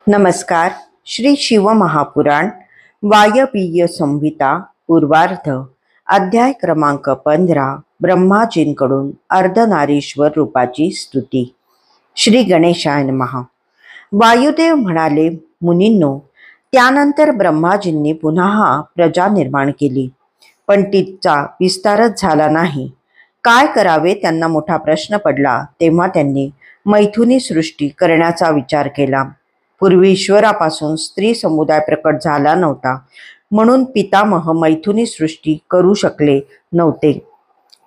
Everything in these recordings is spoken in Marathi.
नमस्कार. श्री शिवमहापुराण वायवीय संहिता पूर्वार्ध अध्याय क्रमांक 15 ब्रह्माजींकडून अर्धनारीश्वर रूपाची स्तुती. श्री गणेशाय नमः. वायुदेव म्हणाले, मुनींनो, त्यानंतर ब्रह्माजींनी पुन्हा प्रजा निर्माण केली, पण तिचा विस्तारच झाला नाही. काय करावे त्यांना मोठा प्रश्न पडला. तेव्हा त्यांनी मैथुनी सृष्टी करण्याचा विचार केला. पूर्वी ईश्वरापासून स्त्री समुदाय प्रकट झाला नव्हता, म्हणून पितामह मैथुनी सृष्टी करू शकले नव्हते.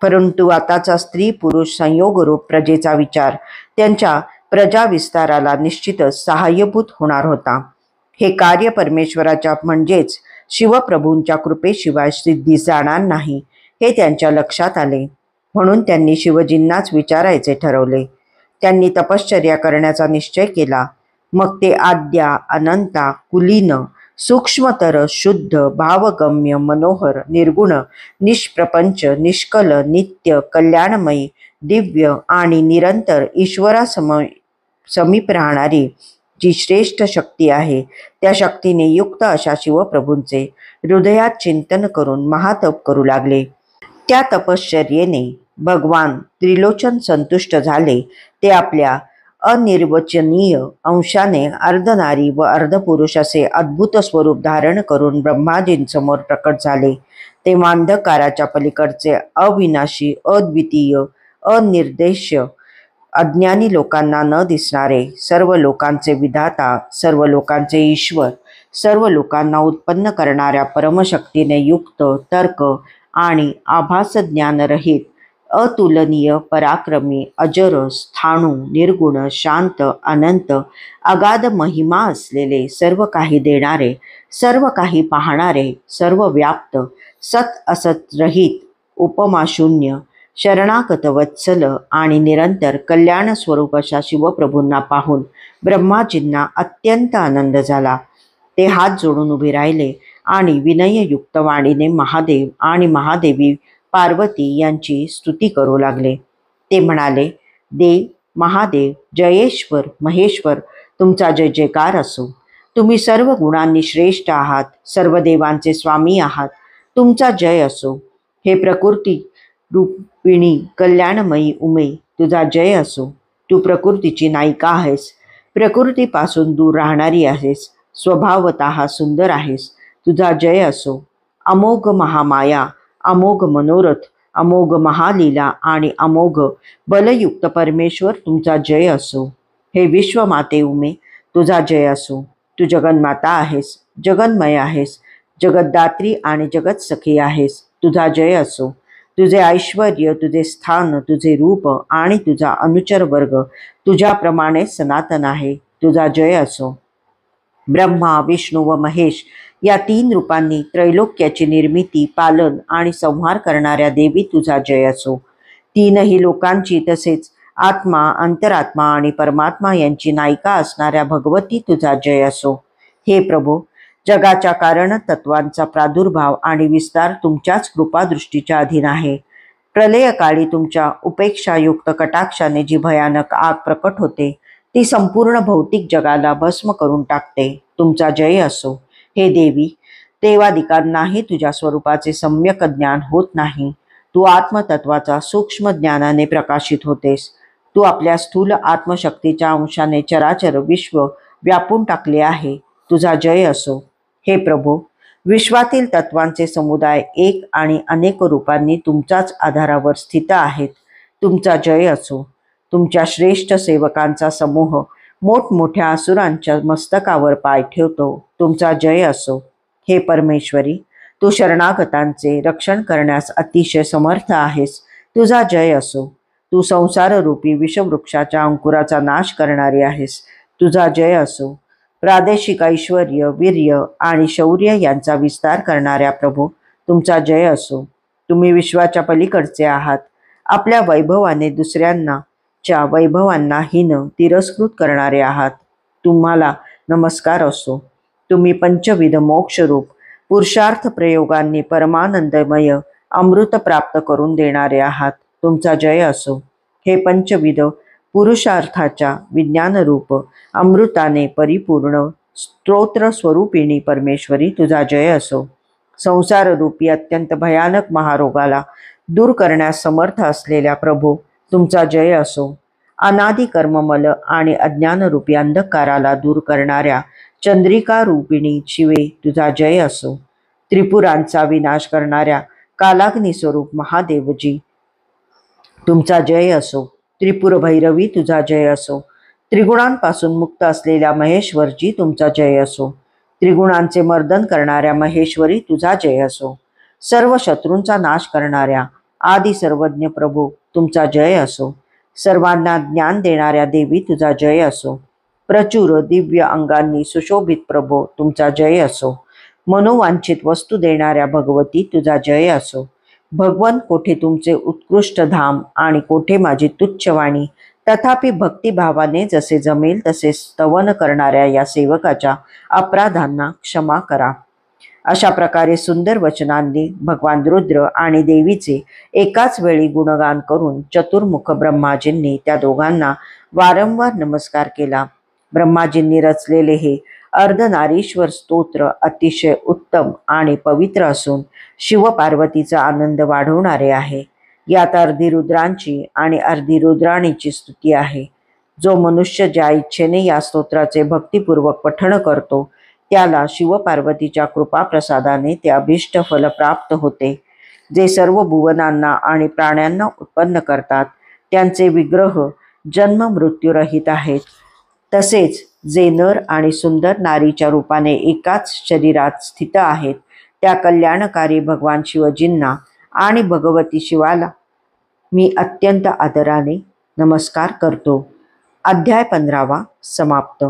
परंतु आताचा स्त्री पुरुष संयोगरूप प्रजेचा विचार त्यांच्या प्रजा विस्ताराला निश्चितच सहाय्यभूत होणार होता. हे कार्य परमेश्वराच्या म्हणजेच शिवप्रभूंच्या कृपेशिवाय सिद्धीस जाणार नाही हे त्यांच्या लक्षात आले. म्हणून त्यांनी शिवजींनाच विचारायचे ठरवले. त्यांनी तपश्चर्या करण्याचा निश्चय केला. मग ते आद्या, अनंता, कुलीन, सूक्ष्मतर, शुद्ध, भावगम्य, मनोहर, निर्गुण, निष्प्रपंच, निष्कल, नित्य, कल्याणमयी, दिव्य आणि निरंतर ईश्वरा समीप राहणारी जी श्रेष्ठ शक्ती आहे, त्या शक्तीने युक्त अशा शिवप्रभूंचे हृदयात चिंतन करून महातप करू लागले. त्या तपश्चर्येने भगवान त्रिलोचन संतुष्ट झाले. ते आपल्या अनिर्वचनीय अंशाने अर्धनारी व अर्धपुरुष असे अद्भुत स्वरूप धारण करून ब्रह्माजींसमोर प्रकट झाले. तेव्हा अंधकाराच्या पलीकडचे अविनाशी, अद्वितीय, अनिर्देश्य, अज्ञानी लोकांना न दिसणारे, सर्व लोकांचे विधाता, सर्व लोकांचे ईश्वर, सर्व लोकांना उत्पन्न करणाऱ्या परमशक्तीने युक्त, तर्क आणि आभास ज्ञानरहित, अतुलनीय, पराक्रमी, अजर, स्थाणू, निर्गुण, शांत, अनंत, अगाध महिमा असलेले, सर्व काही देणारे, सर्व काही पाहणारे, सर्व व्याप्त, सत असत रहित, उपमाशून्य, शरणागत वत्सल आणि निरंतर कल्याण स्वरूप अशा शिवप्रभूंना पाहून ब्रह्माजींना अत्यंत आनंद झाला. ते हात जोडून उभे राहिले आणि विनययुक्त वाणीने महादेव आणि महादेवी पार्वती यांची स्तुती करू लागले. ते म्हणाले, देव, महादेव, जयेश्वर, महेश्वर, तुमचा जय जयकार असो. तुम्ही सर्व गुणांनी श्रेष्ठ आहात, सर्व देवांचे स्वामी आहात. तुमचा जय असो. हे प्रकृती रूपिणी कल्याणमयी उमे, तुझा जय असो. तू प्रकृतीची नायिका आहेस, प्रकृतीपासून दूर राहणारी आहेस, स्वभावतः सुंदर आहेस. तुझा जय असो. अमोघ महामाया, अमोघ मनोरथ, अमोघ महालीला आणि अमोघ बलयुक्त परमेश्वर, तुमचा जय असो. हे विश्वमाते उमे, तुझा जय असो. तू जगन्माता आहेस, जगन्मय आहेस, जगद्दात्री आणि जगतसखी आहेस. तुझा जय असो. तुझे ऐश्वर्य, तुझे स्थान, तुझे रूप आणि तुझा अनुचर वर्ग तुझ्याप्रमाणे सनातन आहे. तुझा जय असो. ब्रह्मा, विष्णू व महेश या 3 रूपांनी त्रैलोक्याची निर्मिती, पालन आणि संहार करणाऱ्या देवी, तुझा जय असो. 3ही लोकांची तसेच आत्मा, अंतरात्मा आणि परमात्मा यांची नायिका असणाऱ्या भगवती, तुझा जय असो. हे प्रभो, जगाच्या कारण तत्वांचा प्रादुर्भाव आणि विस्तार तुमच्याच कृपादृष्टीच्या अधीन आहे. प्रलयकाळी तुमच्या उपेक्षायुक्त कटाक्षाने जी भयानक आग प्रकट होते, ती संपूर्ण भौतिक जगाला भस्म करून टाकते. तुमचा जय असो. हे देवी, देवादिकांनाही तुझ्या स्वरूपाचे सम्यक ज्ञान होत नाही. तू आत्मतत्वाचा सूक्ष्म ज्ञानाने प्रकाशित होतेस. तू आपल्या स्थूल आत्मशक्तीच्या अंशाने चराचर विश्व व्यापून टाकले आहे. तुझा जय असो. हे प्रभो, विश्वातील तत्वांचे समुदाय एक आणि अनेक रूपांनी तुमच्याच आधारावर स्थित आहेत. तुमचा जय असो. तुमच्या श्रेष्ठ सेवकांचा समूह मोठमोठ्या असुरांच्या मस्तकावर पाय ठेवतो. तुमचा जय असो. हे परमेश्वरी, तू शरणागतांचे रक्षण करण्यास अतिशय समर्थ आहेस. तुझा जय असो. तू संसाररूपी विषवृक्षाच्या अंकुराचा नाश करणारी आहेस. तुझा जय असो. प्रादेशिक ऐश्वर्य, वीर्य आणि शौर्य यांचा विस्तार करणाऱ्या प्रभू, तुमचा जय असो. तुम्ही विश्वाच्या पलीकडचे आहात. आपल्या वैभवाने दुसऱ्यांच्या वैभवांना तिरस्कृत करणारे आहात. तुम्हाला नमस्कार असो. तुम्ही पंचविध मोक्षरूप पुरुषार्थ प्रयोगांनी परमानंदमय अमृत प्राप्त करून देणारे आहात. तुमचा जय असो. हे पंचविध पुरुषार्थाच्या विज्ञानरूप अमृताने परिपूर्ण स्तोत्र स्वरूपिणी परमेश्वरी तुझा जय असो. संसाररूपी अत्यंत भयानक महारोगाला दूर करण्यास समर्थ असलेल्या प्रभू तुमचा जय असो. अनादि कर्ममल आणि अज्ञानरूपी अंधकाराला दूर करणाऱ्या चंद्रिका रूपिणी शिवे तुझा जय असो. त्रिपुरांचा विनाश करणाऱ्या कालाग्नी स्वरूप महादेवजी तुमचा जय असो. त्रिपुर भैरवी तुझा जय असो. त्रिगुणांपासून मुक्त असलेल्या महेश्वरजी तुमचा जय असो. त्रिगुणांचे मर्दन करणाऱ्या महेश्वरी तुझा जय असो. सर्व शत्रूंचा नाश करणाऱ्या आदि सर्वज्ञ प्रभू तुमचा जय असो. सर्वांना ज्ञान देणाऱ्या देवी तुझा जय असो. प्रचुर दिव्य अंगांनी सुशोभित प्रभो तुमचा जय असो. मनोवांछित वस्तू देणाऱ्या भगवती तुझा जय असो. भगवन कोठे तुमचे उत्कृष्ट धाम आणि कोठे माझी तुच्छ वाणी, तथापि भक्तिभावाने जसे जमेल तसे स्तवन करणाऱ्या या सेवकाच्या अपराधांना क्षमा करा. अशा प्रकारे सुंदर वचनांनी भगवान रुद्र आणि देवीचे एकाच वेळी गुणगान करून चतुर्मुख ब्रह्माजींनी त्या दोघांना वारंवार नमस्कार केला. ब्रह्माजींनी रचलेले हे अर्धनारीश्वर स्तोत्र अतिशय उत्तम आणि पवित्र असून शिवपार्वतीचा आनंद वाढवणारे आहे. यात अर्धी रुद्रांची आणि अर्धी रुद्राणीची स्तुती आहे. जो मनुष्य ज्या इच्छेने या स्तोत्राचे भक्तिपूर्वक पठण करतो त्याला शिवपार्वतीच्या कृपाप्रसादाने ते अभिष्ट फल प्राप्त होते. जे सर्व भुवनांना आणि प्राण्यांना उत्पन्न करतात त्यांचे विग्रह जन्म मृत्यूरहित आहेत. तसेच जे नर आणि सुंदर नारीच्या रूपाने एकाच शरीरात स्थित आहेत त्या कल्याणकारी भगवान शिवजींना आणि भगवती शिवाला मी अत्यंत आदराने नमस्कार करतो. अध्याय 15 समाप्त.